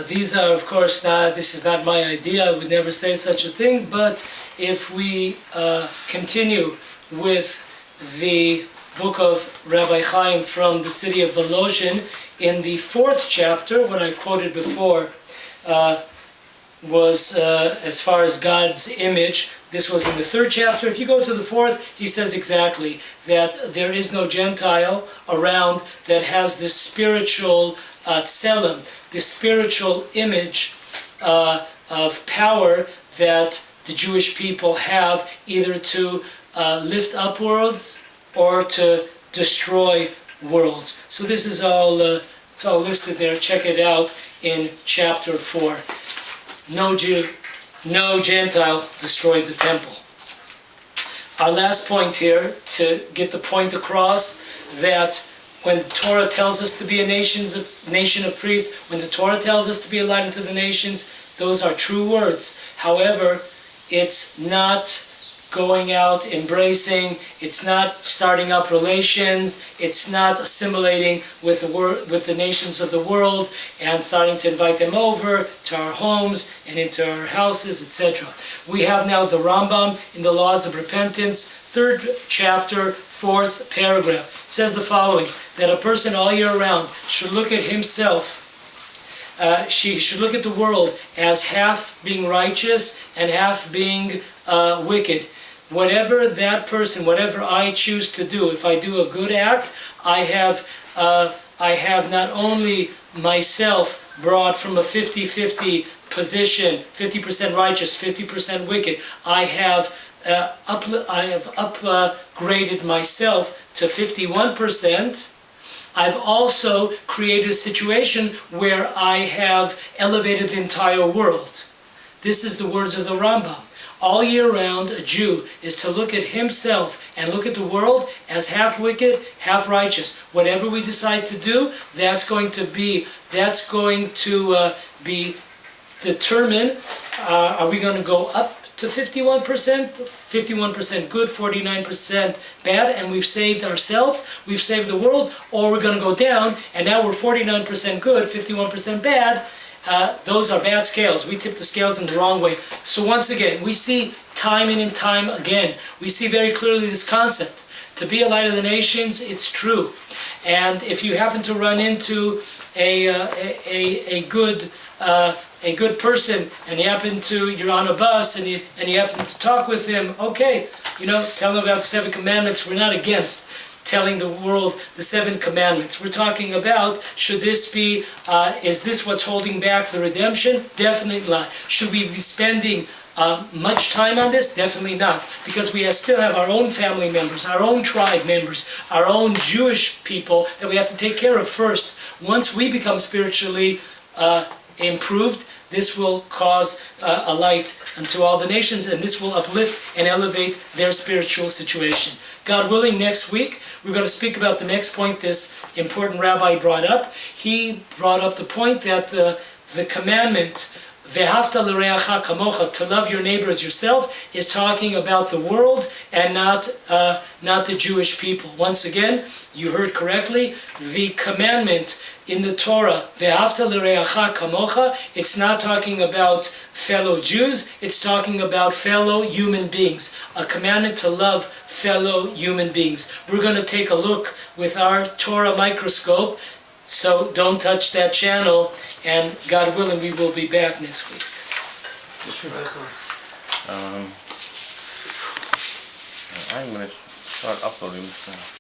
These are, of course, this is not my idea. I would never say such a thing. But if we continue with the book of Rabbi Chaim from the city of Volozhin, in the 4th chapter, what I quoted before was as far as God's image. This was in the 3rd chapter. If you go to the 4th, he says exactly that there is no Gentile around that has this spiritual tselem, this spiritual image of power that the Jewish people have, either to lift up worlds or to destroy worlds. So this is all it's all listed there. Check it out in chapter 4. No Jew, no Gentile destroyed the temple. Our last point here, to get the point across, that when the Torah tells us to be a nation of priests, when the Torah tells us to be a light unto the nations, those are true words. However, it's not going out, embracing, it's not starting up relations, it's not assimilating with the nations of the world and starting to invite them over to our homes and into our houses, etc. We have now the Rambam in the Laws of Repentance, 3rd chapter, 4th paragraph. It says the following, that a person all year round should look at himself, she should look at the world as half being righteous and half being wicked. Whatever that person, whatever I choose to do, if I do a good act, I have not only myself brought from a 50-50 position, 50% righteous, 50% wicked. I have upgraded myself to 51%. I've also created a situation where I have elevated the entire world. This is the words of the Rambam. All year round, a Jew is to look at himself and look at the world as half wicked, half righteous. Whatever we decide to do, that's going to be determined. Are we going to go up to 51%? 51% good, 49% bad, and we've saved ourselves, we've saved the world, or we're going to go down, and now we're 49% good, 51% bad. Those are bad scales. We tip the scales in the wrong way. So once again, we see time and time again, we see very clearly this concept. To be a light of the nations, it's true. And if you happen to run into a good person, and you're on a bus, and you happen to talk with him, okay, tell him about the 7 commandments. We're not against telling the world the 7 commandments. We're talking about, should this be, is this what's holding back the redemption? Definitely not. Should we be spending much time on this? Definitely not. Because we still have our own family members, our own tribe members, our own Jewish people that we have to take care of first. Once we become spiritually improved, this will cause a light unto all the nations, and this will uplift and elevate their spiritual situation. God willing, next week, we're going to speak about the next point this important rabbi brought up. He brought up the point that the commandment, Ve'havta l'reacha kamocha, to love your neighbor as yourself, is talking about the world and not the Jewish people. Once again, you heard correctly, the commandment in the Torah, Ve'havta l'reacha kamocha, it's not talking about fellow Jews, it's talking about fellow human beings. A commandment to love fellow human beings. We're going to take a look with our Torah microscope, so don't touch that channel, and God willing, we will be back next week. I'm going to start uploading this now.